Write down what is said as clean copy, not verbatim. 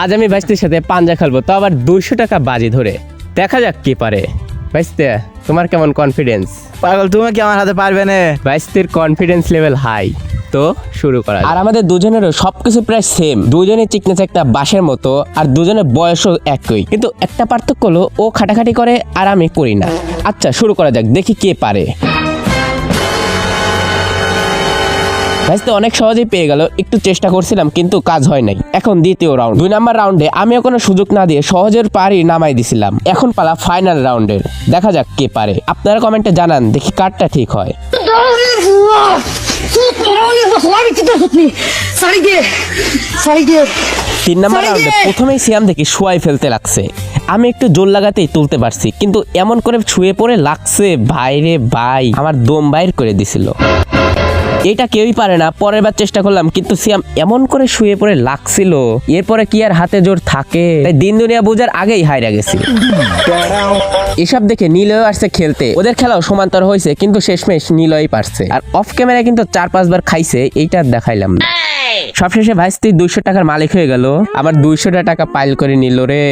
আজ আমি ভাইস্তির সাথে পাঞ্জা খেলবো, তো আবার 200 টাকা বাজি ধরে। দেখা যাক কি পারে। ভাইস্তে, তোমার কেমন কনফিডেন্স? পাগল, তুমি কি আমার হাতে পারবে না? ভাইস্তির কনফিডেন্স লেভেল হাই, তো শুরু করা যাক। আর আমাদের দুজনেরও সবকিছু প্রায় সেম, দুজনে চিকনে একটা বাঁশের মতো, আর দুজনের বয়সও একই, কিন্তু একটা পার্থক্য হলো ও খাটাখাটি করে আর আমি করি না। আচ্ছা শুরু করা যাক, দেখি কে পারে। ভাইস্তে অনেক সহজেই পেয়ে গেল, একটু চেষ্টা করছিলাম কিন্তু কাজ হয় নাই। এখন দ্বিতীয় রাউন্ড, 2 নাম্বার রাউন্ডে আমিও কোনো সুযোগ না দিয়ে সহজের পারি নামাই দিছিলাম। এখন পালা ফাইনাল রাউন্ডের, দেখা যাক কে পারে। আপনারা কমেন্টে জানান দেখি কারটা ঠিক হয়। 3 নাম্বার রাউন্ডে প্রথমেই সিয়াম দেখি শুয়াই ফেলতে লাগছে। আমি একটু জোর লাগাতেই তুলতে পারছি, কিন্তু এমন করে শুয়ে পড়ে লাগছে ভাইরে ভাই, আমার দম বাইর করে দিছিল। এটা কেউই পারে না। পরের বার চেষ্টা করলাম, কিন্তু সিয়াম এমন করে শুয়ে পড়ে লাগছিল, এরপরে কি আর হাতে জোর থাকে? তাই দিন দুনিয়া বুঝার আগেই হাইরা গেছি। এসব দেখে নীলয় আসছে খেলতে, ওদের খেলাও সমান্তর হয়েছে, কিন্তু শেষমেশ নীলয় পারছে। আর অফ ক্যামেরায় কিন্তু 4-5 বার খাইছে, এইটা আর দেখাইলাম না। সবশেষে ভাইস্তি 200 টাকার মালিক হয়ে গেল, আমার 200 টাকা পাইল করে নিল রে।